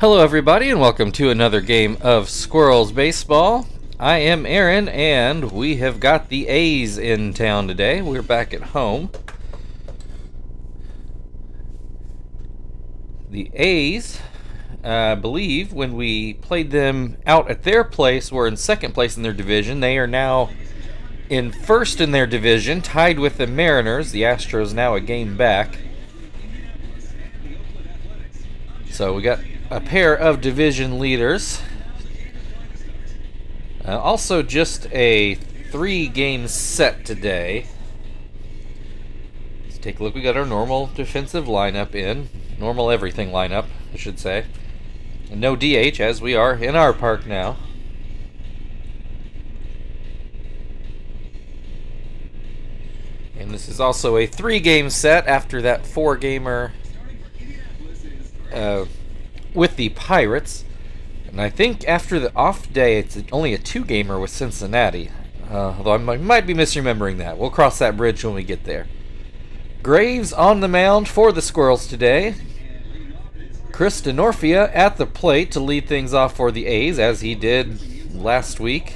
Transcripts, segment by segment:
Hello everybody and welcome to another game of Squirrels Baseball. I am Aaron and we have got the A's in town today. We're back at home. The A's, I believe when we played them out at their place, were in second place in their division. They are now in first in their division, tied with the Mariners. The Astros now a game back. So we got a pair of division leaders. Also just a 3-game set today. Let's take a look. We got our normal defensive lineup in. Normal everything lineup, I should say. And no DH, as we are in our park now. And this is also a 3-game set after that 4-gamer with the Pirates. And I think after the off day, it's only a 2-gamer with Cincinnati. Although I might be misremembering that. We'll cross that bridge when we get there. Graves on the mound for the Squirrels today. Chris DeNorfia at the plate to lead things off for the A's, as he did last week.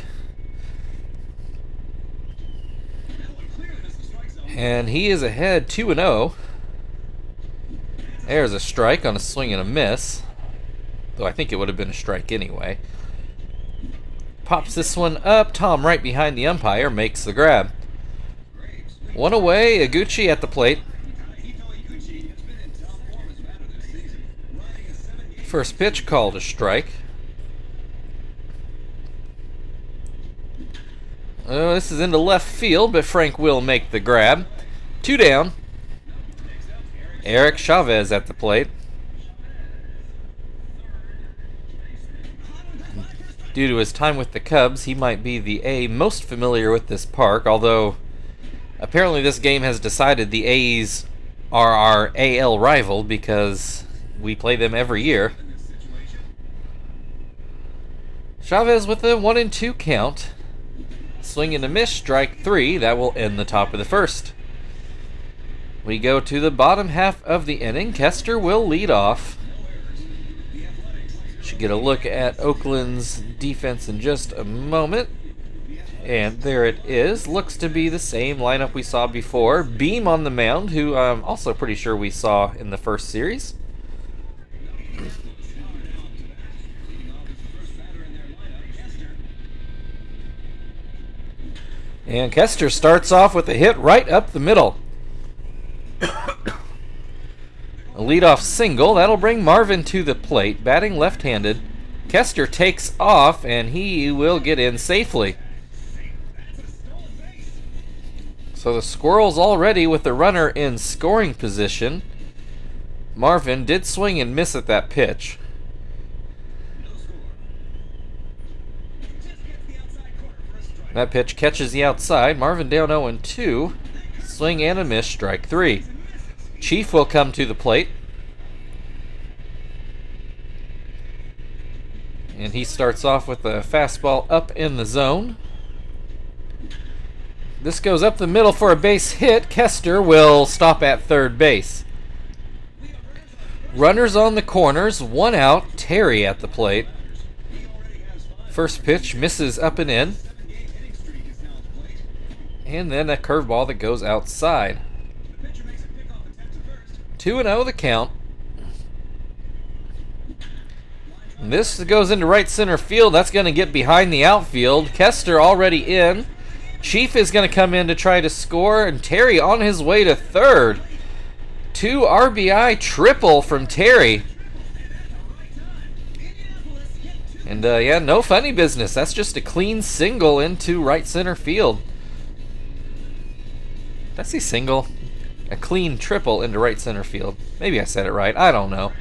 And he is ahead 2-0. There's a strike on a swing and a miss. Though I think it would have been a strike anyway. Pops this one up. Tom right behind the umpire makes the grab. One away. Iguchi at the plate. First pitch called a strike. Oh, this is into left field, but Frank will make the grab. 2 down. Eric Chavez at the plate. Due to his time with the Cubs, he might be the A most familiar with this park, although apparently this game has decided the A's are our AL rival because we play them every year. Chavez with a 1-2 count. Swing and a miss, strike 3. That will end the top of the first. We go to the bottom half of the inning. Kester will lead off. Should get a look at Oakland's defense in just a moment. And there it is. Looks to be the same lineup we saw before. Beam on the mound, who I'm also pretty sure we saw in the first series. And Kester starts off with a hit right up the middle. A leadoff single. That'll bring Marvin to the plate, batting left-handed. Kester takes off, and he will get in safely. So the Squirrels already with the runner in scoring position. Marvin did swing and miss at that pitch. That pitch catches the outside. Marvin down 0-2. Swing and a miss, strike 3. Chief will come to the plate. And he starts off with a fastball up in the zone. This goes up the middle for a base hit. Kester will stop at third base. Runners on the corners, 1 out. Terry at the plate. First pitch misses up and in. And then a curveball that goes outside. 2-0 the count. And this goes into right center field. That's going to get behind the outfield. Kester already in. Chief is going to come in to try to score. And Terry on his way to third. 2 RBI triple from Terry. And yeah, no funny business. That's just a clean single into right center field. Did I say single? A clean triple into right center field. Maybe I said it right. I don't know.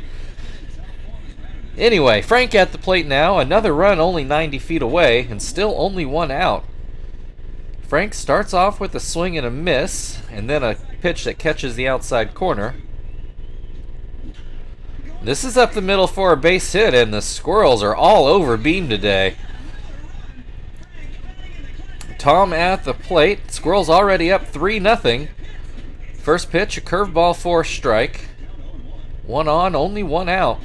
Anyway, Frank at the plate now. Another run only 90 feet away and still only 1 out. Frank starts off with a swing and a miss and then a pitch that catches the outside corner. This is up the middle for a base hit, and the Squirrels are all over Beam today. Tom at the plate. Squirrels already up 3-0. First pitch, a curveball for a strike. 1 on, only 1 out.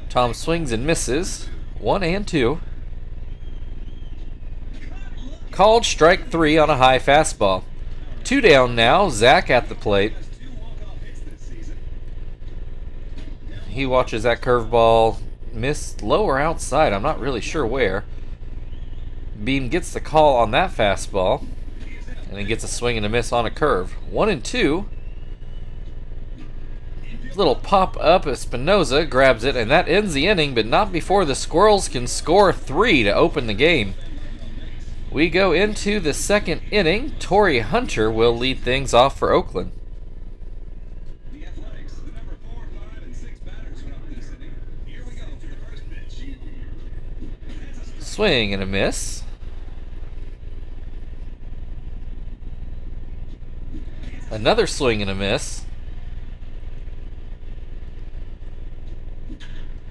Tom swings and misses. 1 and 2. Called strike 3 on a high fastball. 2 down now. Zach at the plate. He watches that curveball miss lower outside. I'm not really sure where. Beam gets the call on that fastball. And he gets a swing and a miss on a curve. 1 and 2. Little pop up. Espinoza grabs it, and that ends the inning, but not before the Squirrels can score 3 to open the game. We go into the second inning. Torrey Hunter will lead things off for Oakland. Swing and a miss. Another swing and a miss.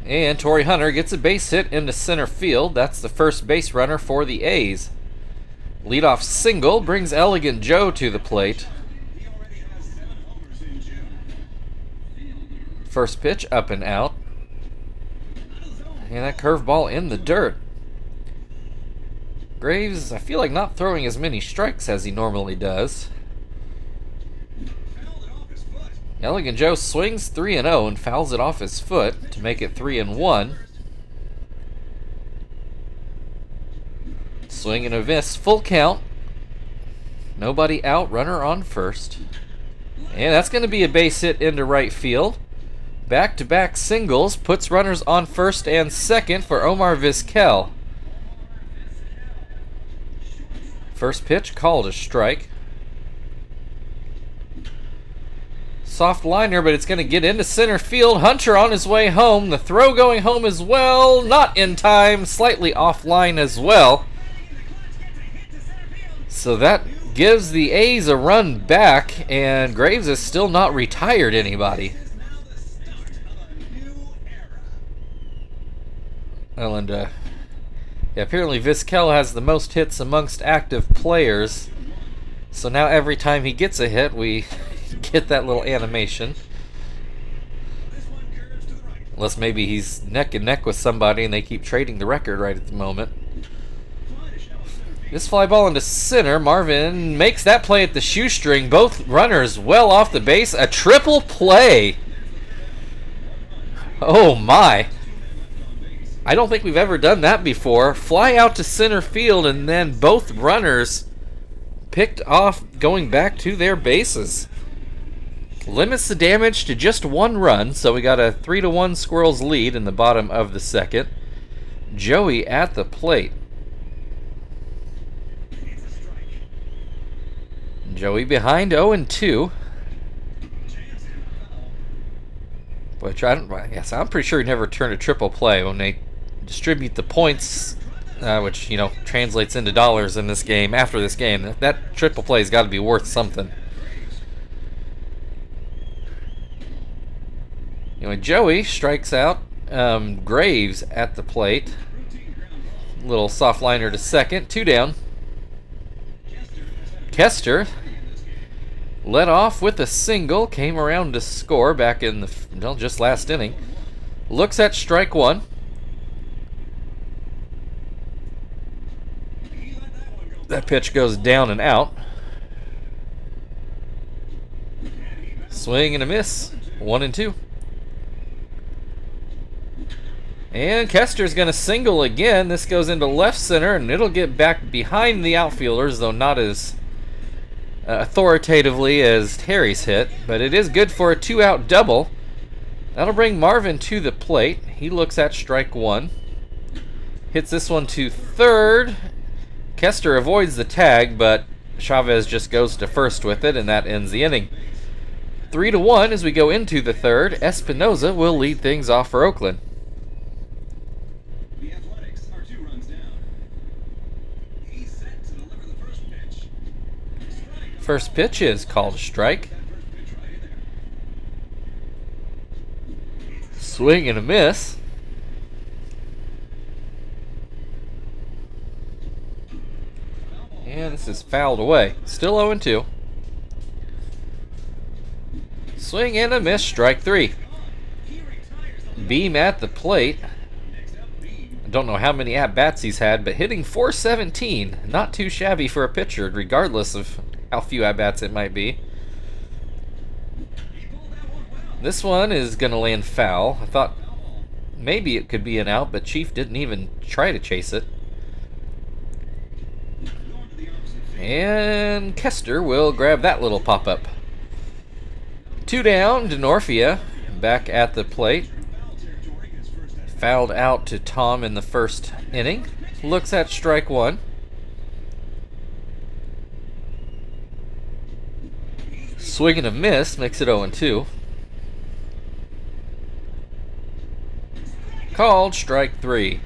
And Torrey Hunter gets a base hit into center field. That's the first base runner for the A's. Leadoff single brings Elegant Joe to the plate. First pitch up and out. And that curveball in the dirt. Graves, I feel like not throwing as many strikes as he normally does. Elegant Joe swings 3-0 and fouls it off his foot to make it 3-1. Swing and a miss, full count. Nobody out, runner on first. And that's going to be a base hit into right field. Back-to-back singles puts runners on first and second for Omar Vizquel. First pitch called a strike. Soft liner, but it's going to get into center field. Hunter on his way home. The throw going home as well. Not in time. Slightly offline as well. So that gives the A's a run back, and Graves has still not retired anybody. Well, and yeah, apparently Vizquel has the most hits amongst active players. So now every time he gets a hit, we get that little animation. Unless maybe he's neck and neck with somebody and they keep trading the record right at the moment. This fly ball into center. Marvin makes that play at the shoestring. Both runners well off the base. A triple play. Oh my. I don't think we've ever done that before. Fly out to center field and then both runners picked off going back to their bases. Limits the damage to just 1 run, so we got a 3-1 Squirrels lead in the bottom of the second. Joey at the plate. Joey behind 0-2. Which I'm pretty sure he never turned a triple play when they distribute the points, which, you know, translates into dollars in this game. After this game, that triple play's got to be worth something. Anyway, Joey strikes out. Graves at the plate. Little soft liner to second. 2 down. Kester led off with a single. Came around to score back in the just last inning. Looks at strike 1. That pitch goes down and out. Swing and a miss. 1-2. And Kester's going to single again. This goes into left center, and it'll get back behind the outfielders, though not as authoritatively as Terry's hit. But it is good for a 2-out double. That'll bring Marvin to the plate. He looks at strike 1. Hits this one to third. Kester avoids the tag, but Chavez just goes to first with it, and that ends the inning. 3-1 as we go into the third. Espinoza will lead things off for Oakland. First pitch is called a strike. Swing and a miss. And this is fouled away. Still 0-2. Swing and a miss, strike 3. Beam at the plate. I don't know how many at-bats he's had, but hitting .417, not too shabby for a pitcher, regardless of how few at-bats it might be. This one is going to land foul. I thought maybe it could be an out, but Chief didn't even try to chase it. And Kester will grab that little pop-up. 2 down, Denorfia back at the plate. Fouled out to Tom in the first inning. Looks at strike 1. Swing and a miss makes it 0-2. Called strike 3.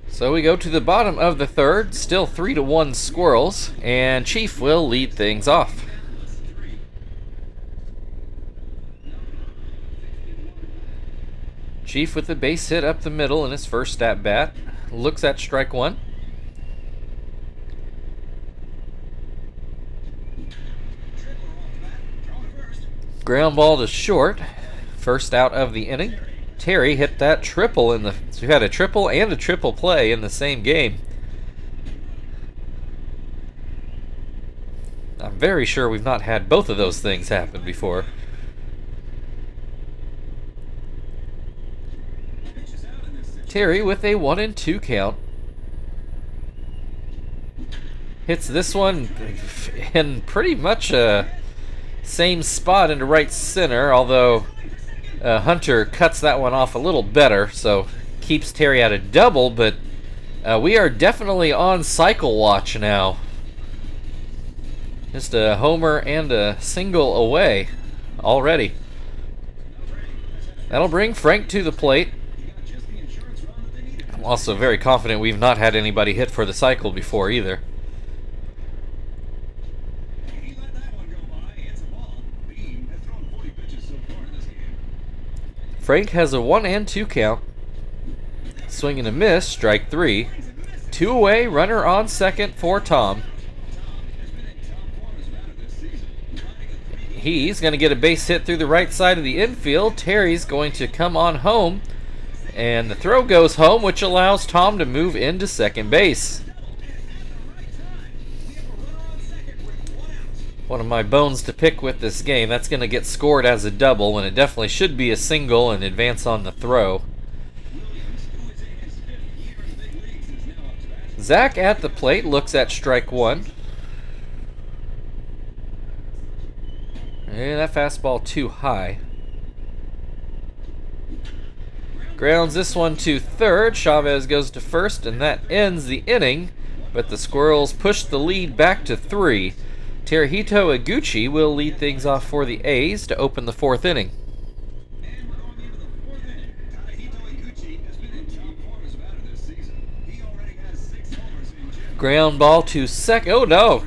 So we go to the bottom of the third, still 3-1 Squirrels, and Chief will lead things off. Chief with a base hit up the middle in his first at bat. Looks at strike 1. Ground ball to short. First out of the inning. Terry hit that triple in the... So we had a triple and a triple play in the same game. I'm very sure we've not had both of those things happen before. Terry with a 1-2 count. Hits this one in pretty much a same spot into right center, although Hunter cuts that one off a little better, so keeps Terry at a double, but we are definitely on cycle watch now. Just a homer and a single away already. That'll bring Frank to the plate. I'm also very confident we've not had anybody hit for the cycle before either. Frank has a 1-2 count. Swing and a miss, strike 3. 2 away, runner on second for Tom. He's going to get a base hit through the right side of the infield. Terry's going to come on home, and the throw goes home, which allows Tom to move into second base. One of my bones to pick with this game. That's going to get scored as a double, and it definitely should be a single and advance on the throw. Zach at the plate looks at strike 1. And that fastball too high. Grounds this one to third. Chavez goes to first, and that ends the inning. But the Squirrels push the lead back to 3. Teruhito Iguchi will lead things off for the A's to open the 4th inning. Ground ball to second. Oh no!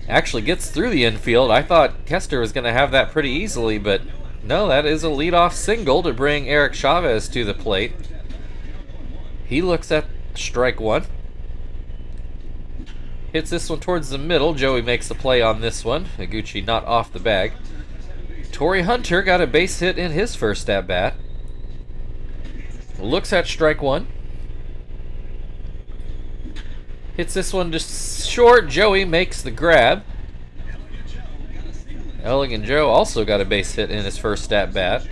Actually gets through the infield. I thought Kester was going to have that pretty easily, but no, that is a leadoff single to bring Eric Chavez to the plate. He looks at strike 1. Hits this one towards the middle. Joey makes the play on this one. Iguchi not off the bag. Torrey Hunter got a base hit in his first at-bat. Looks at strike 1. Hits this one just short. Joey makes the grab. Elegant Joe also got a base hit in his first at-bat.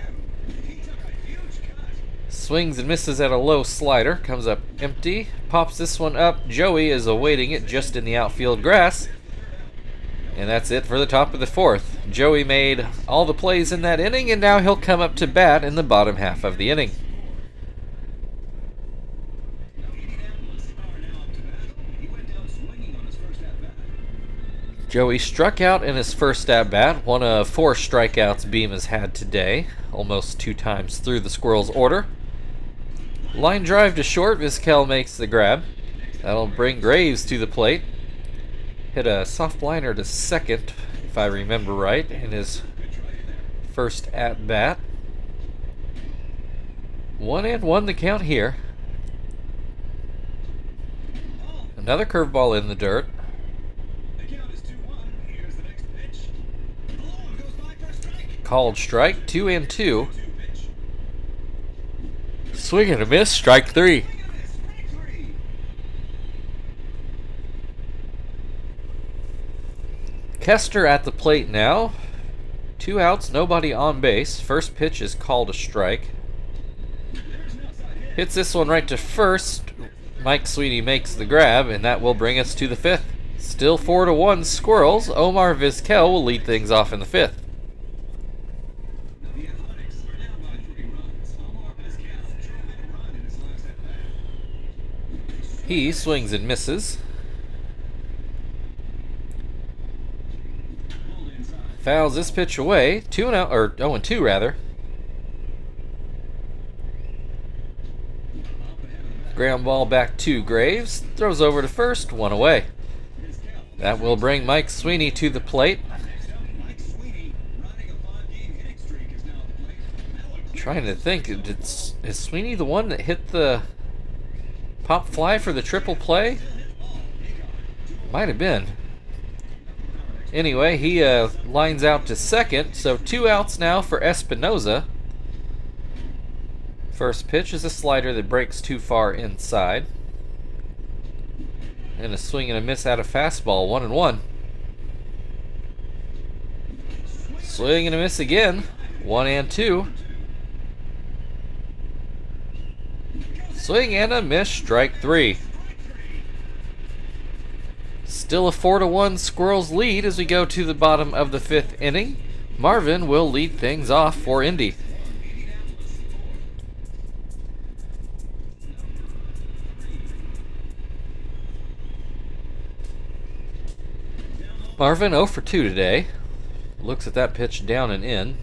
Swings and misses at a low slider. Comes up empty. Pops this one up. Joey is awaiting it just in the outfield grass. And that's it for the top of the 4th. Joey made all the plays in that inning, and now he'll come up to bat in the bottom half of the inning. Joey struck out in his first at-bat, one of 4 strikeouts Beam has had today, almost 2 times through the Squirrels' order. Line drive to short, Vizquel makes the grab. That'll bring Graves to the plate. Hit a soft liner to second, if I remember right, in his first at-bat. 1-1 the count here. Another curveball in the dirt. called strike. 2-2. Swing and a miss, strike 3. Kester at the plate now. 2 outs, nobody on base. First pitch is called a strike. Hits this one right to first. Mike Sweeney makes the grab, and that will bring us to the 5th. Still 4-1 Squirrels. Omar Vizquel will lead things off in the 5th. He swings and misses. Fouls this pitch away. 0-2 rather. Ground ball back to Graves. Throws over to first. 1 away. That will bring Mike Sweeney to the plate. Trying to think, is Sweeney the one that hit the pop fly for the triple play? Might have been. Anyway, he lines out to second, so 2 outs now for Espinoza. First pitch is a slider that breaks too far inside. And a swing and a miss out of fastball, 1-1. Swing and a miss again, 1-2. Swing and a miss, strike 3. Still a 4-1 Squirrels lead as we go to the bottom of the 5th inning. Marvin will lead things off for Indy. Marvin 0 for 2 today. Looks at that pitch down and in.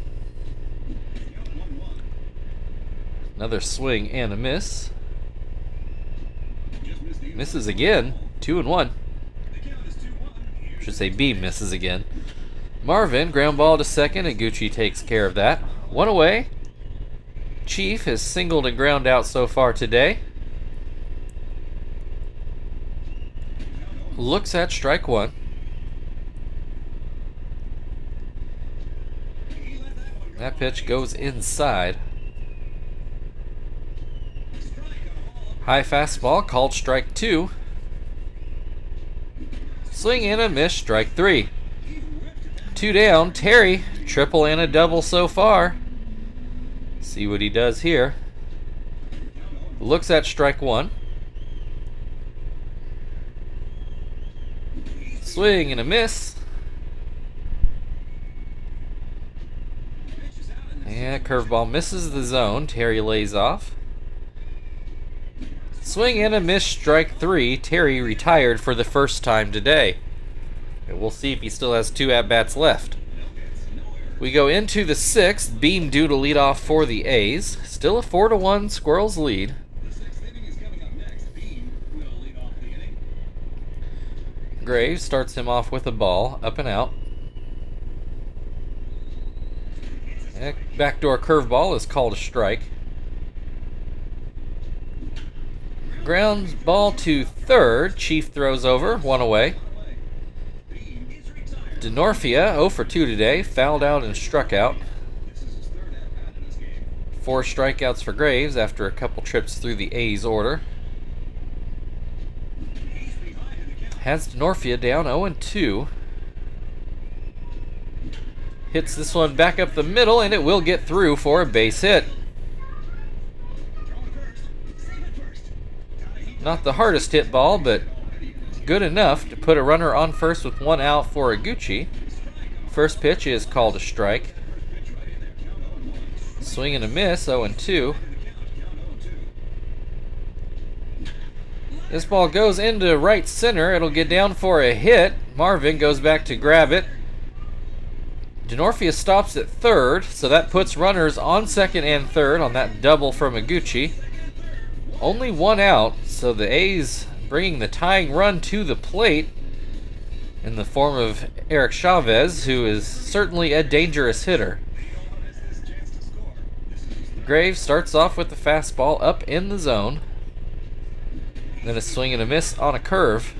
Another swing and a miss. Misses again. 2-1. Should say B misses again. Marvin, ground ball to second, and Gucci takes care of that. 1 away. Chief has singled and ground out so far today. Looks at strike 1. That pitch goes inside. High fastball called strike 2. Swing and a miss, strike 3. 2 down, Terry. Triple and a double so far. See what he does here. Looks at strike 1. Swing and a miss. Yeah, curveball misses the zone. Terry lays off. Swing and a miss, strike 3. Terry retired for the first time today. And we'll see if he still has 2 at-bats left. We go into the 6th. Beam due to lead off for the A's. Still a 4-1 Squirrels lead. Graves starts him off with a ball, up and out. Backdoor curveball is called a strike. Ground ball to third. Chief throws over. 1 away. DeNorfia 0 for 2 today. Fouled out and struck out. 4 strikeouts for Graves after a couple trips through the A's order. Has DeNorfia down 0-2. Hits this one back up the middle, and it will get through for a base hit. Not the hardest hit ball, but good enough to put a runner on first with 1 out for Iguchi. First pitch is called a strike. Swing and a miss, 0-2. This ball goes into right center. It'll get down for a hit. Marvin goes back to grab it. DeNorfia stops at third, so that puts runners on second and third on that double from Iguchi. Only 1 out, so the A's bringing the tying run to the plate in the form of Eric Chavez, who is certainly a dangerous hitter. Graves starts off with the fastball up in the zone. Then a swing and a miss on a curve.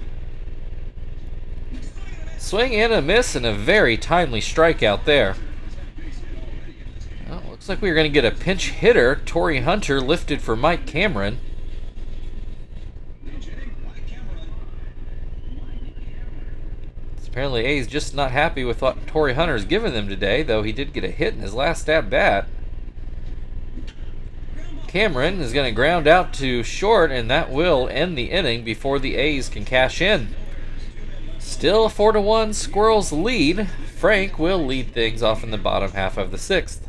Swing and a miss, and a very timely strikeout there. Looks like we're going to get a pinch hitter. Torrey Hunter lifted for Mike Cameron. Apparently A's just not happy with what Torrey Hunter's given them today, though he did get a hit in his last at bat. Cameron is going to ground out to short, and that will end the inning before the A's can cash in. Still a 4-1 Squirrels lead. Frank will lead things off in the bottom half of the sixth.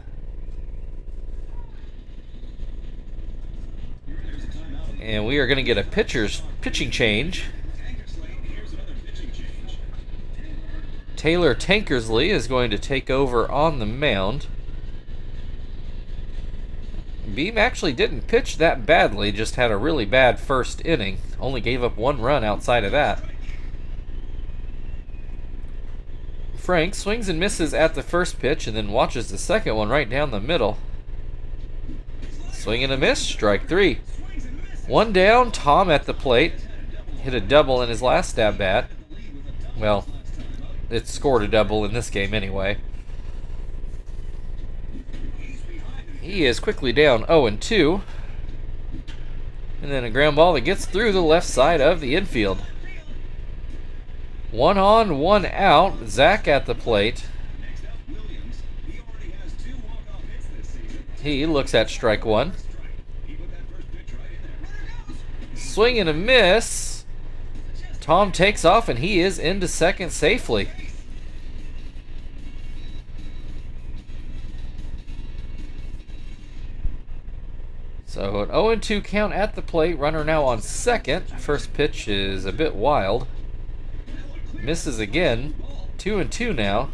And we are going to get a pitching change. Taylor Tankersley is going to take over on the mound. Beam actually didn't pitch that badly, just had a really bad first inning. Only gave up 1 run outside of that. Frank swings and misses at the first pitch and then watches the second one right down the middle. Swing and a miss, strike 3. 1 down, Tom at the plate. Hit a double in his last at bat. Well, it scored a double in this game anyway. He is quickly down 0-2. And then a ground ball that gets through the left side of the infield. 1 on, 1 out. Zach at the plate. He looks at strike 1. Swing and a miss. Tom takes off and he is into second safely. So an 0-2 count at the plate. Runner now on second. First pitch is a bit wild. Misses again. 2-2 now.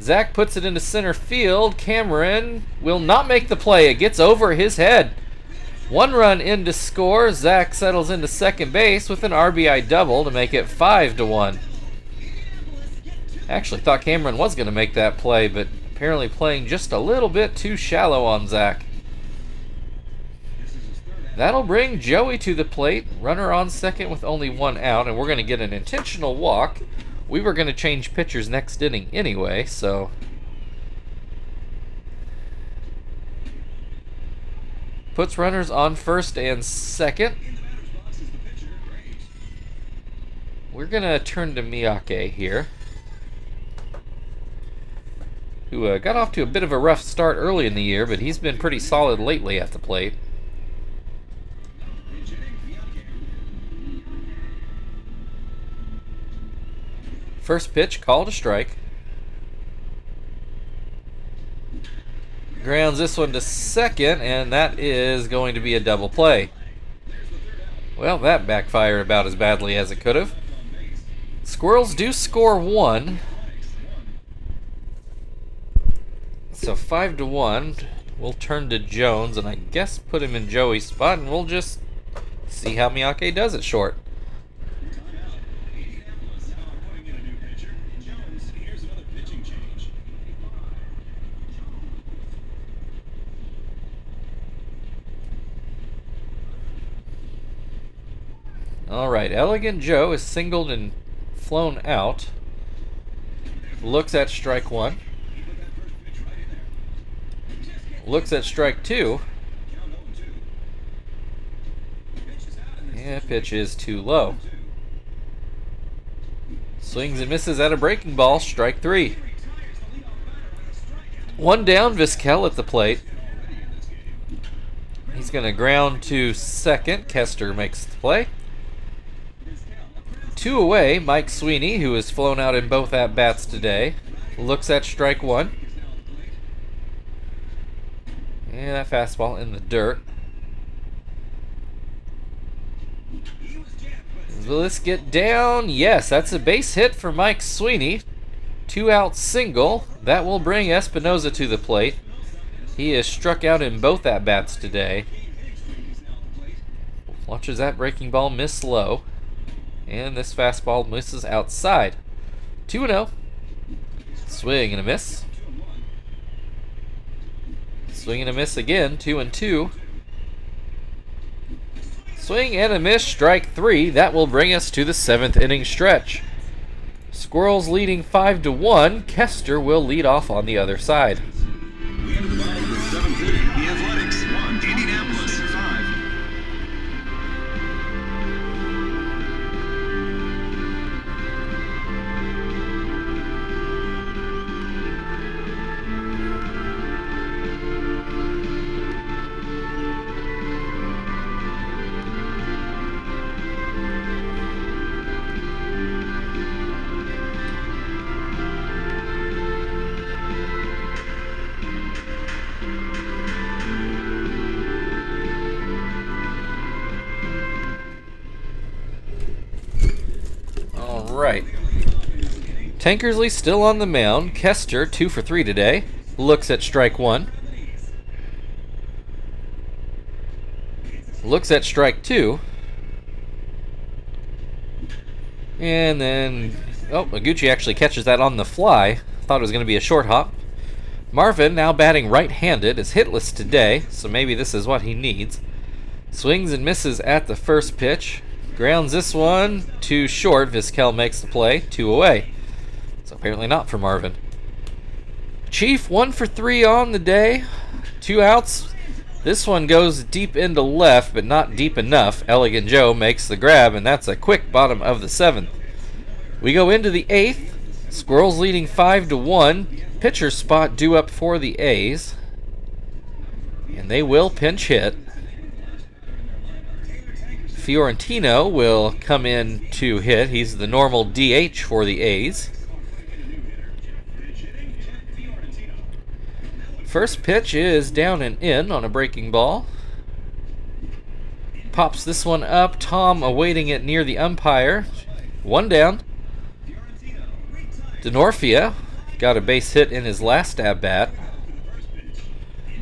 Zach puts it into center field. Cameron will not make the play. It gets over his head. 1 run in to score. Zach settles into second base with an RBI double to make it 5-1. Actually thought Cameron was going to make that play, but apparently playing just a little bit too shallow on Zach. That'll bring Joey to the plate. Runner on second with only 1 out, and we're going to get an intentional walk. We were going to change pitchers next inning anyway, so puts runners on first and second. We're going to turn to Miyake here, who got off to a bit of a rough start early in the year, but he's been pretty solid lately at the plate. First pitch, called a strike. Grounds this one to second, and that is going to be a double play. Well, that backfired about as badly as it could have. Squirrels do score 1. So 5-1. We'll turn to Jones, and I guess put him in Joey's spot, and we'll just see how Miyake does it short. Alright, Elegant Joe is singled and flown out. Looks at strike 1. Looks at strike 2. And pitch is too low. Swings and misses at a breaking ball, strike 3. 1 down, Vizquel at the plate. He's going to ground to second. Kester makes the play. 2 away, Mike Sweeney, who has flown out in both at-bats today, looks at strike 1. And that fastball in the dirt. Will this get down? Yes, that's a base hit for Mike Sweeney. 2-out single. That will bring Espinoza to the plate. He is struck out in both at-bats today. Watches that breaking ball miss low. And this fastball misses outside. 2-0. Swing and a miss. Swing and a miss again. 2-2. Swing and a miss. Strike 3. That will bring us to the 7th inning stretch. Squirrels leading 5-1. Kester will lead off on the other side. The Athletics, 1, Indianapolis, 5. Right. Tankersley still on the mound. Kester, 2 for 3 today. Looks at strike 1. Looks at strike 2. And then, Iguchi actually catches that on the fly. Thought it was going to be a short hop. Marvin, now batting right-handed, is hitless today, so maybe this is what he needs. Swings and misses at the first pitch. Grounds this one too short. Vizquel makes the play. 2 away. So apparently not for Marvin. Chief, 1 for 3 on the day. 2 outs. This one goes deep into left, but not deep enough. Elegant Joe makes the grab, and that's a quick bottom of the 7th. We go into the 8th. Squirrels leading 5-1. Pitcher spot due up for the A's. And they will pinch hit. Fiorentino will come in to hit. He's the normal DH for the A's. First pitch is down and in on a breaking ball. Pops this one up. Tom awaiting it near the umpire. 1 down. Denorfia got a base hit in his last at-bat.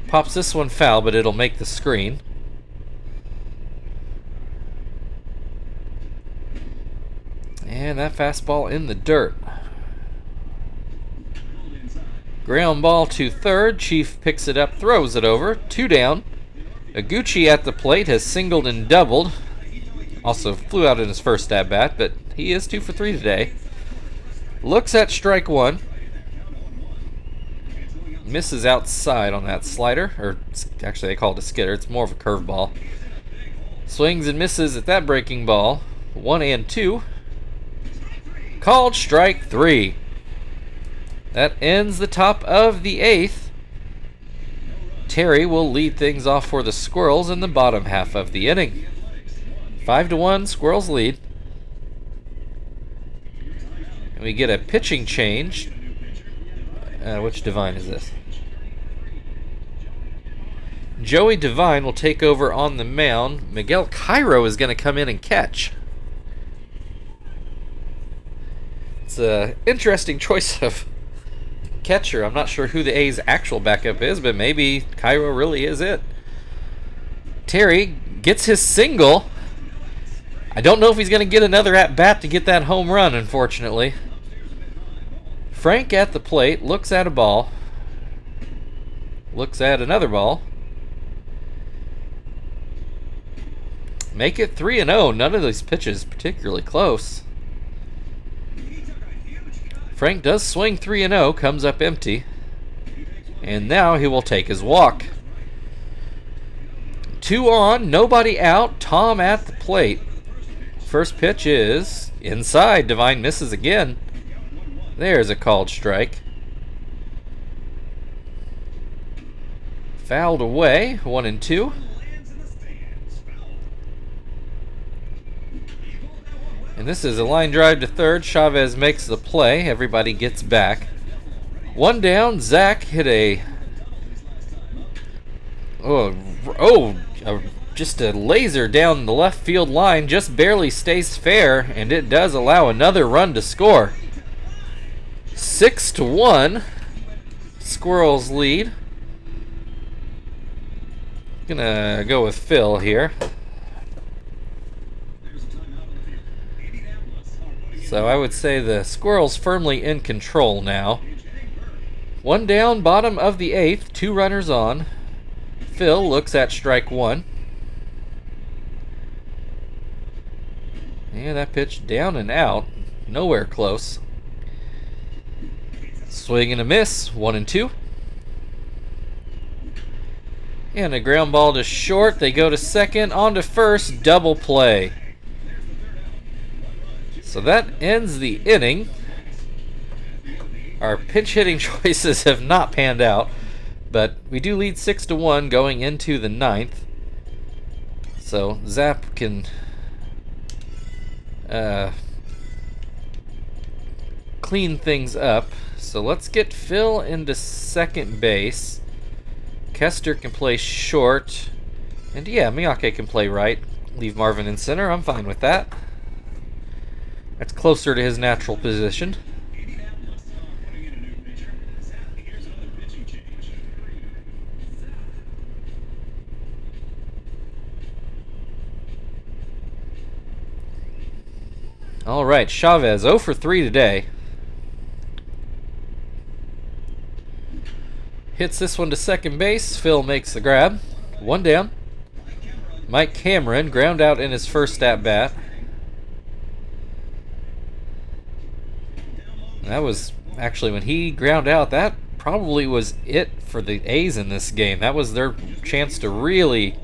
Pops this one foul, but it'll make the screen. And that fastball in the dirt. Ground ball to third. Chief picks it up, throws it over. 2 down. Iguchi at the plate has singled and doubled. Also flew out in his first at-bat, but he is 2 for 3 today. Looks at strike 1. Misses outside on that slider. Or actually they call it a skidder. It's more of a curveball. Swings and misses at that breaking ball. 1 and 2. Called strike 3. That ends the top of the 8th. Terry will lead things off for the Squirrels in the bottom half of the inning. 5-1, Squirrels lead. And we get a pitching change. Which Devine is this? Joey Devine will take over on the mound. Miguel Cairo is going to come in and catch. It's an interesting choice of catcher. I'm not sure who the A's actual backup is, but maybe Cairo really is it. Terry gets his single. I don't know if he's going to get another at-bat to get that home run, unfortunately. Frank at the plate, looks at a ball. Looks at another ball. Make it 3-0. None of these pitches particularly close. Frank does swing 3-0, comes up empty. And now he will take his walk. 2 on, nobody out. Tom at the plate. First pitch is inside. Devine misses again. There's a called strike. Fouled away, 1 and 2. And this is a line drive to third. Chavez makes the play. Everybody gets back. 1 down. Zach hit just a laser down the left field line. Just barely stays fair, and it does allow another run to score. 6-1. Squirrels lead. Gonna go with Phil here. So I would say the Squirrels firmly in control now. 1 down, bottom of the 8th, 2 runners on. Phil looks at strike 1. And that pitch down and out, nowhere close. Swing and a miss, 1 and 2. And a ground ball to short. They go to second, on to first, double play. So that ends the inning. Our pinch hitting choices have not panned out, but we do lead 6-1 going into the 9th. So Zap can clean things up. So let's get Phil into second base. Kester can play short. And yeah, Miyake can play right. Leave Marvin in center. I'm fine with that. That's closer to his natural position. All right, Chavez 0 for 3 today. Hits this one to second base. Phil makes the grab. One down. Mike Cameron ground out in his first at bat. That was actually, when he ground out, that probably was it for the A's in this game. That was their chance to really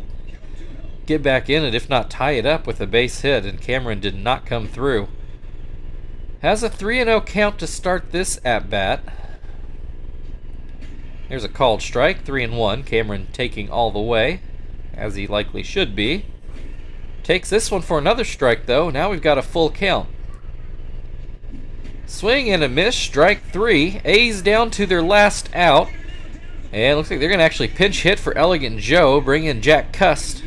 get back in it, if not tie it up with a base hit, and Cameron did not come through. Has a 3-0 count to start this at bat. There's a called strike, 3-1. Cameron taking all the way, as he likely should be. Takes this one for another strike, though. Now we've got a full count. Swing and a miss, strike 3. A's down to their last out. And looks like they're going to actually pinch hit for Elegant Joe, bring in Jack Cust.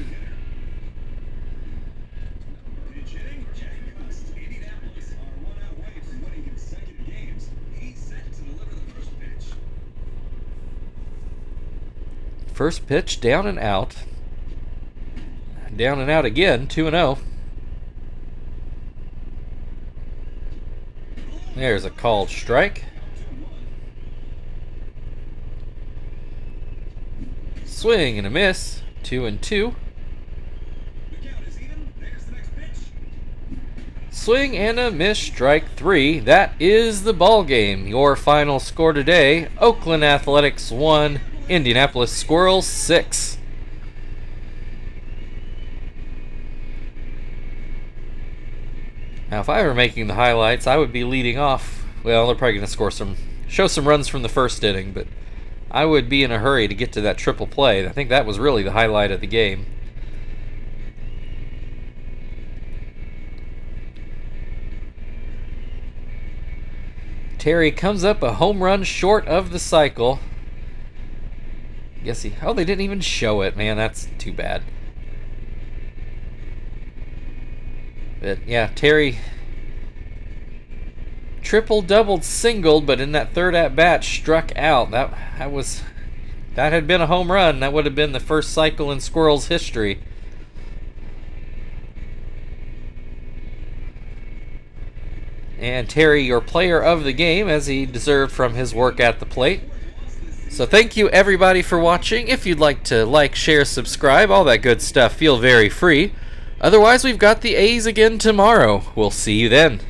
First pitch, down and out. Down and out again, 2-0. There's a called strike. Swing and a miss, 2-2. Swing and a miss, strike 3. That is the ball game. Your final score today: Oakland Athletics 1, Indianapolis Squirrels 6. Now, if I were making the highlights, I would be leading off. Well, they're probably going to show some runs from the first inning, but I would be in a hurry to get to that triple play. I think that was really the highlight of the game. Terry comes up a home run short of the cycle. Oh, they didn't even show it, man. That's too bad. But yeah, Terry triple, doubled, singled, but in that third at bat struck out. That had been a home run. That would have been the first cycle in Squirrels history. And Terry, your player of the game, as he deserved from his work at the plate. So thank you everybody for watching. If you'd like to like, share, subscribe, all that good stuff, feel very free. Otherwise, we've got the A's again tomorrow. We'll see you then.